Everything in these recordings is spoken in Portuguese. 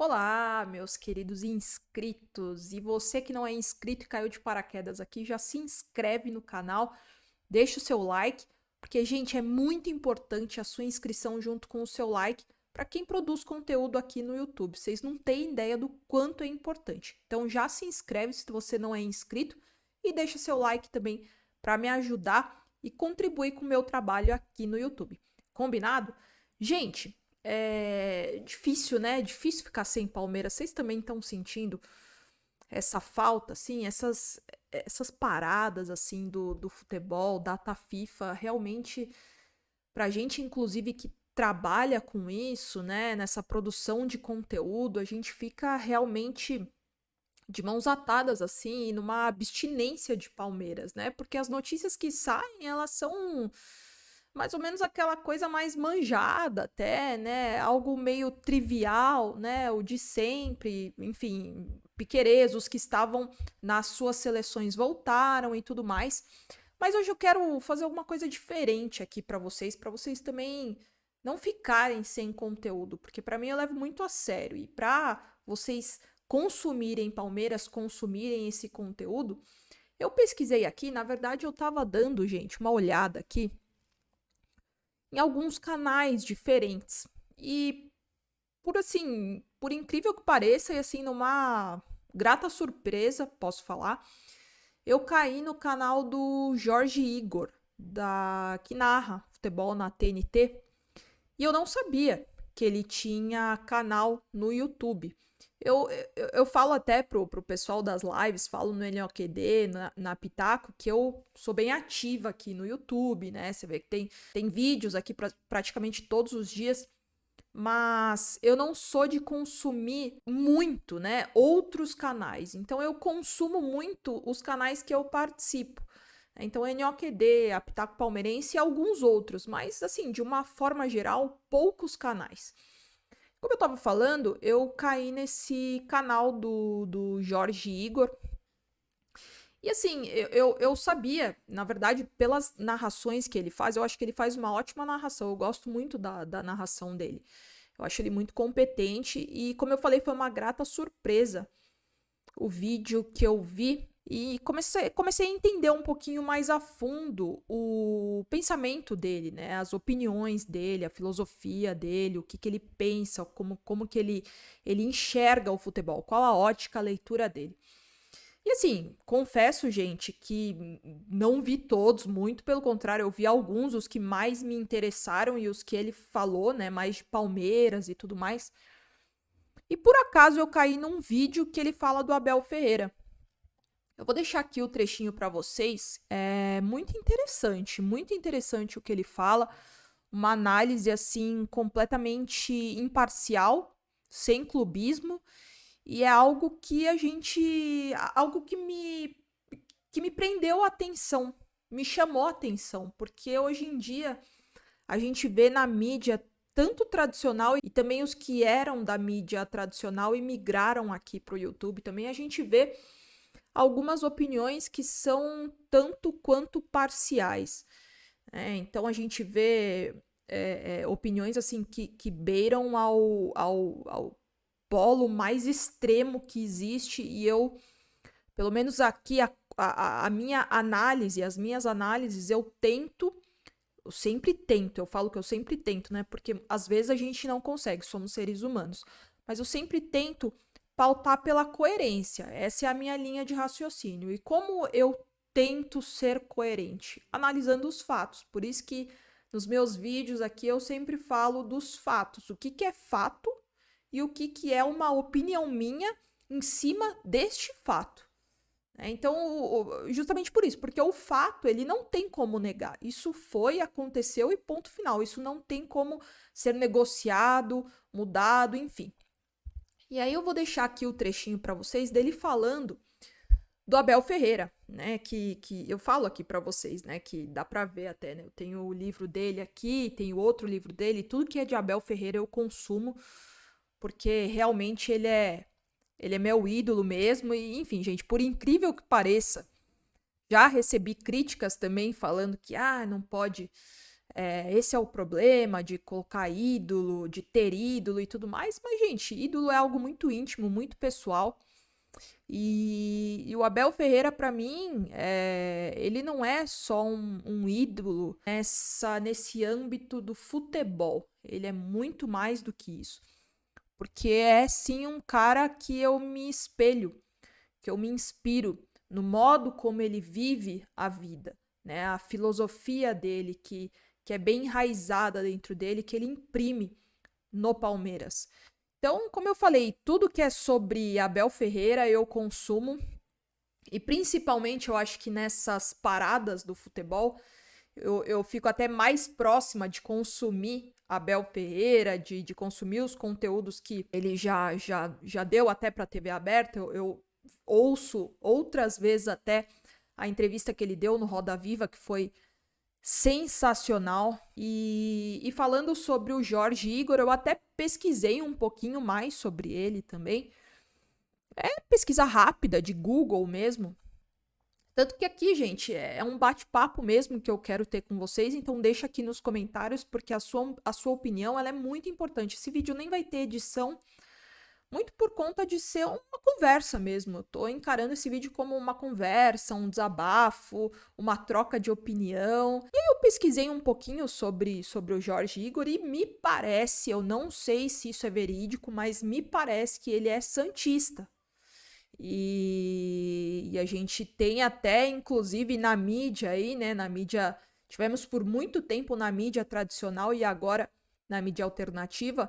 Olá, meus queridos inscritos! E você que não é inscrito e caiu de paraquedas aqui, já se inscreve no canal, deixa o seu like, porque, gente, é muito importante a sua inscrição junto com o seu like para quem produz conteúdo aqui no YouTube. Vocês não têm ideia do quanto é importante. Então, já se inscreve se você não é inscrito e deixa seu like também para me ajudar e contribuir com o meu trabalho aqui no YouTube. Combinado? Gente, é difícil, né? É difícil ficar sem Palmeiras. Vocês também estão sentindo essa falta, assim, essas paradas, assim, do futebol, data FIFA, realmente, pra gente, inclusive, que trabalha com isso, né, nessa produção de conteúdo, a gente fica realmente de mãos atadas, assim, e numa abstinência de Palmeiras, né, porque as notícias que saem, elas são mais ou menos aquela coisa mais manjada até, né? Algo meio trivial, né? O de sempre, enfim, Piquerez, os que estavam nas suas seleções voltaram e tudo mais. Mas hoje eu quero fazer alguma coisa diferente aqui para vocês também não ficarem sem conteúdo, porque para mim eu levo muito a sério e para vocês consumirem Palmeiras, consumirem esse conteúdo, eu pesquisei aqui, na verdade eu tava dando, gente, uma olhada aqui em alguns canais diferentes. E por assim, por incrível que pareça, e assim, numa grata surpresa, posso falar, eu caí no canal do Jorge Igor, que narra futebol na TNT, e eu não sabia que ele tinha canal no YouTube. Eu falo até pro pessoal das lives, falo no NOQD, na Pitaco, que eu sou bem ativa aqui no YouTube, né? Você vê que tem vídeos aqui praticamente todos os dias, mas eu não sou de consumir muito, né, outros canais. Então eu consumo muito os canais que eu participo. Então, NOQD, a Pitaco Palmeirense e alguns outros, mas assim, de uma forma geral, poucos canais. Como eu tava falando, eu caí nesse canal do Jorge Igor. E assim, eu sabia, na verdade, pelas narrações que ele faz, eu acho que ele faz uma ótima narração. Eu gosto muito da narração dele. Eu acho ele muito competente e, como eu falei, foi uma grata surpresa o vídeo que eu vi e comecei a entender um pouquinho mais a fundo o pensamento dele, né? As opiniões dele, a filosofia dele, o que ele pensa, como que ele enxerga o futebol, qual a ótica, a leitura dele. E assim, confesso, gente, que não vi todos, muito pelo contrário, eu vi alguns, os que mais me interessaram e os que ele falou, né, mais de Palmeiras e tudo mais. E por acaso eu caí num vídeo que ele fala do Abel Ferreira. Eu vou deixar aqui o trechinho para vocês. É muito interessante o que ele fala. Uma análise assim completamente imparcial, sem clubismo, e é algo que algo que me prendeu a atenção, me chamou a atenção, porque hoje em dia a gente vê na mídia tanto tradicional e também os que eram da mídia tradicional e migraram aqui para o YouTube também, a gente vê algumas opiniões que são tanto quanto parciais. Então a gente vê opiniões assim que beiram ao polo mais extremo que existe e eu, pelo menos aqui, a minha análise, as minhas análises, eu sempre tento, eu falo que eu sempre tento, né? Porque às vezes a gente não consegue, somos seres humanos. Mas eu sempre tento pautar pela coerência. Essa é a minha linha de raciocínio. E como eu tento ser coerente? Analisando os fatos. Por isso que nos meus vídeos aqui eu sempre falo dos fatos. O que é fato e o que é uma opinião minha em cima deste fato. Então, justamente por isso, porque o fato, ele não tem como negar. Isso foi, aconteceu e ponto final. Isso não tem como ser negociado, mudado, enfim. E aí eu vou deixar aqui o trechinho para vocês dele falando do Abel Ferreira, né, que eu falo aqui para vocês, né, que dá para ver até, né, eu tenho o livro dele aqui, tenho outro livro dele, tudo que é de Abel Ferreira eu consumo, porque realmente ele é meu ídolo mesmo, e enfim, gente, por incrível que pareça, já recebi críticas também falando que, não pode Esse é o problema de colocar ídolo, de ter ídolo e tudo mais. Mas, gente, ídolo é algo muito íntimo, muito pessoal. E o Abel Ferreira, pra mim, ele não é só um ídolo nesse âmbito do futebol. Ele é muito mais do que isso. Porque é sim um cara que eu me espelho, que eu me inspiro no modo como ele vive a vida, né? A filosofia dele, que é bem enraizada dentro dele, que ele imprime no Palmeiras. Então, como eu falei, tudo que é sobre Abel Ferreira eu consumo. E principalmente eu acho que nessas paradas do futebol, eu fico até mais próxima de consumir Abel Ferreira, de consumir os conteúdos que ele já deu até para a TV aberta. Eu ouço outras vezes até a entrevista que ele deu no Roda Viva, que foi sensacional. E falando sobre o Jorge Igor, eu até pesquisei um pouquinho mais sobre ele também. Pesquisa rápida de Google mesmo. Tanto que aqui, gente, é um bate-papo mesmo que eu quero ter com vocês, então deixa aqui nos comentários, porque a sua opinião ela é muito importante. Esse vídeo nem vai ter edição, muito por conta de ser uma conversa mesmo. Eu tô encarando esse vídeo como uma conversa, um desabafo, uma troca de opinião. E aí eu pesquisei um pouquinho sobre o Jorge Igor e me parece, eu não sei se isso é verídico, mas me parece que ele é santista. E a gente tem até, inclusive, na mídia aí, né? Na mídia. Tivemos por muito tempo na mídia tradicional e agora na mídia alternativa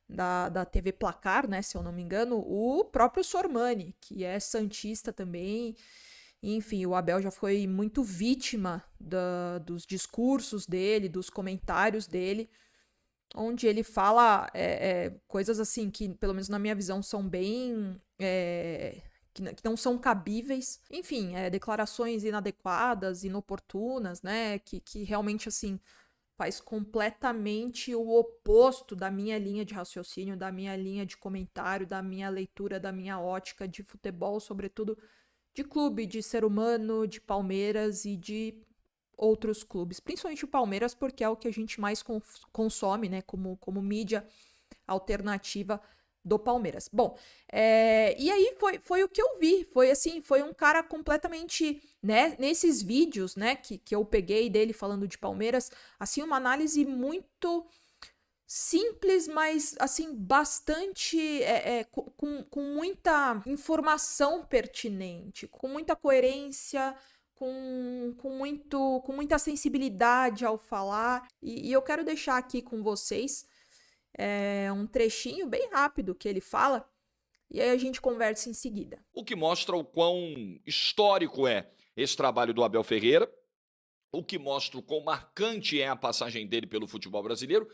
da TV Placar, né? Se eu não me engano, o próprio Sormani, que é santista também. Enfim, o Abel já foi muito vítima dos discursos dele, dos comentários dele, onde ele fala coisas assim que, pelo menos na minha visão, são bem. Que não são cabíveis. Enfim, declarações inadequadas, inoportunas, né? Que realmente, assim, faz completamente o oposto da minha linha de raciocínio, da minha linha de comentário, da minha leitura, da minha ótica de futebol, sobretudo de clube, de ser humano, de Palmeiras e de outros clubes. Principalmente o Palmeiras, porque é o que a gente mais consome, né? Como mídia alternativa do Palmeiras. Bom, e aí foi o que eu vi. Foi assim, foi um cara completamente, né, nesses vídeos, né, que eu peguei dele falando de Palmeiras, assim, uma análise muito simples, mas assim, bastante com muita informação pertinente, com muita coerência, com muita sensibilidade ao falar. E eu quero deixar aqui com vocês um trechinho bem rápido que ele fala, e aí a gente conversa em seguida. O que mostra o quão histórico é esse trabalho do Abel Ferreira, o que mostra o quão marcante é a passagem dele pelo futebol brasileiro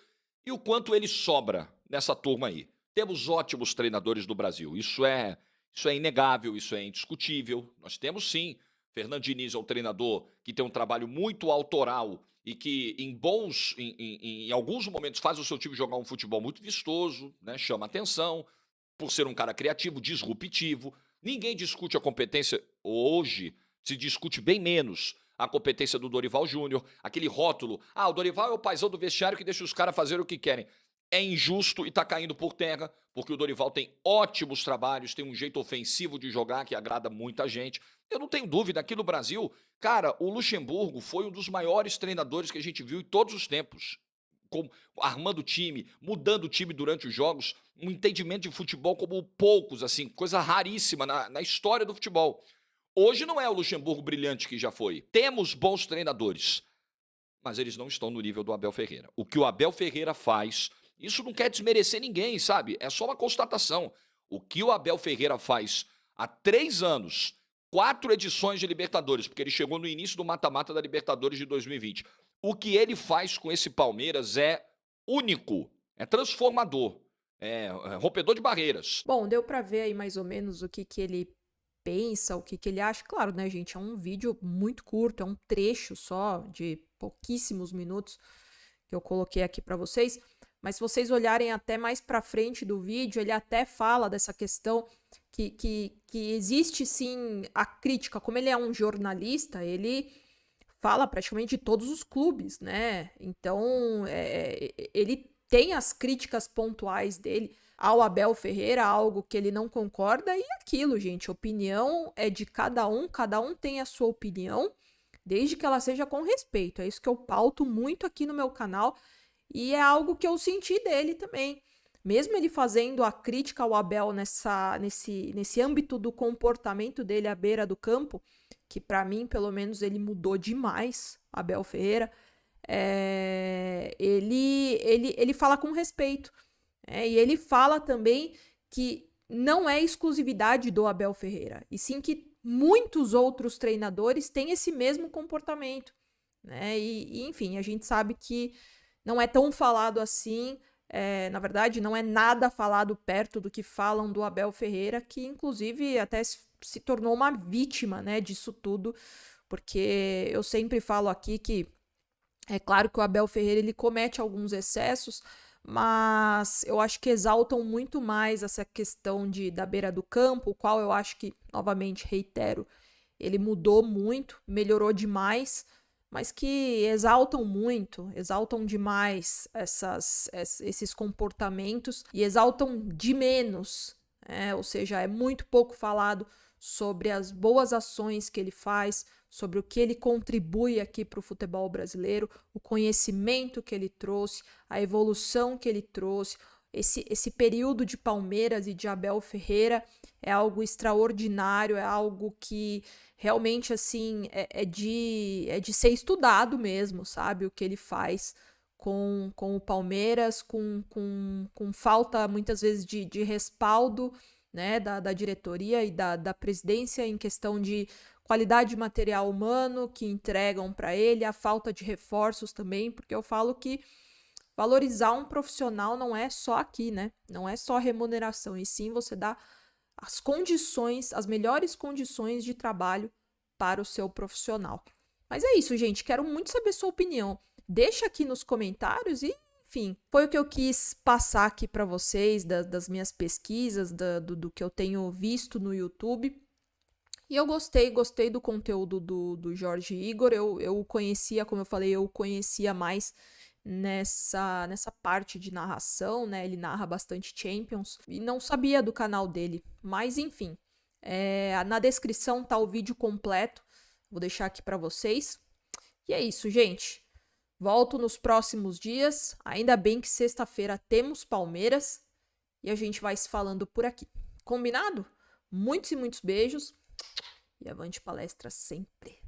e o quanto ele sobra nessa turma aí. Temos ótimos treinadores do Brasil, isso é inegável, isso é indiscutível. Nós temos sim. Fernando Diniz é um treinador que tem um trabalho muito autoral e que em alguns momentos faz o seu time jogar um futebol muito vistoso, né? Chama atenção por ser um cara criativo, disruptivo. Ninguém discute a competência hoje, se discute bem menos a competência do Dorival Júnior, aquele rótulo, o Dorival é o paizão do vestiário que deixa os caras fazer o que querem. É injusto e tá caindo por terra, porque o Dorival tem ótimos trabalhos, tem um jeito ofensivo de jogar que agrada muita gente. Eu não tenho dúvida, aqui no Brasil, cara, o Luxemburgo foi um dos maiores treinadores que a gente viu em todos os tempos. Armando o time, mudando o time durante os jogos, um entendimento de futebol como poucos, assim, coisa raríssima na história do futebol. Hoje não é o Luxemburgo brilhante que já foi. Temos bons treinadores, mas eles não estão no nível do Abel Ferreira. O que o Abel Ferreira faz, isso não quer desmerecer ninguém, sabe? É só uma constatação. O que o Abel Ferreira faz há 3 anos, 4 edições de Libertadores, porque ele chegou no início do mata-mata da Libertadores de 2020. O que ele faz com esse Palmeiras é único, é transformador, é rompedor de barreiras. Bom, deu pra ver aí mais ou menos o que ele pensa, o que ele acha. Claro, né, gente, é um vídeo muito curto, é um trecho só de pouquíssimos minutos que eu coloquei aqui pra vocês. Mas se vocês olharem até mais pra frente do vídeo, ele até fala dessa questão que existe sim a crítica. Como ele é um jornalista, ele fala praticamente de todos os clubes, né? Então, ele tem as críticas pontuais dele ao Abel Ferreira, algo que ele não concorda, e aquilo, gente, opinião é de cada um tem a sua opinião, desde que ela seja com respeito. É isso que eu pauto muito aqui no meu canal, e é algo que eu senti dele também. Mesmo ele fazendo a crítica ao Abel nesse âmbito do comportamento dele à beira do campo, que para mim, pelo menos, ele mudou demais, Abel Ferreira, ele fala com respeito. E ele fala também que não é exclusividade do Abel Ferreira, e sim que muitos outros treinadores têm esse mesmo comportamento, né? Enfim, a gente sabe que não é tão falado assim, na verdade, não é nada falado perto do que falam do Abel Ferreira, que inclusive até se tornou uma vítima, né, disso tudo, porque eu sempre falo aqui que é claro que o Abel Ferreira ele comete alguns excessos, mas eu acho que exaltam muito mais essa questão da beira do campo, o qual eu acho que, novamente, reitero, ele mudou muito, melhorou demais, mas que exaltam demais esses comportamentos e exaltam de menos, ou seja, é muito pouco falado sobre as boas ações que ele faz, sobre o que ele contribui aqui para o futebol brasileiro, o conhecimento que ele trouxe, a evolução que ele trouxe. Esse período de Palmeiras e de Abel Ferreira é algo extraordinário, é algo que realmente, assim, é de ser estudado mesmo, sabe? O que ele faz com o Palmeiras, com falta, muitas vezes, de respaldo, né, da diretoria e da presidência em questão de qualidade de material humano que entregam para ele, a falta de reforços também, porque eu falo que valorizar um profissional não é só aqui, né? Não é só remuneração, e sim você dá as condições, as melhores condições de trabalho para o seu profissional. Mas é isso, gente. Quero muito saber sua opinião. Deixa aqui nos comentários e, enfim, foi o que eu quis passar aqui para vocês, das minhas pesquisas, do que eu tenho visto no YouTube. E eu gostei do conteúdo do Jorge Igor. Eu o conhecia, como eu falei, eu o conhecia mais nessa parte de narração, né? Ele narra bastante Champions e não sabia do canal dele. Mas enfim, na descrição tá o vídeo completo. Vou deixar aqui para vocês. E é isso, gente. Volto nos próximos dias. Ainda bem que sexta-feira temos Palmeiras e a gente vai se falando por aqui. Combinado? Muitos e muitos beijos. E avante palestra sempre.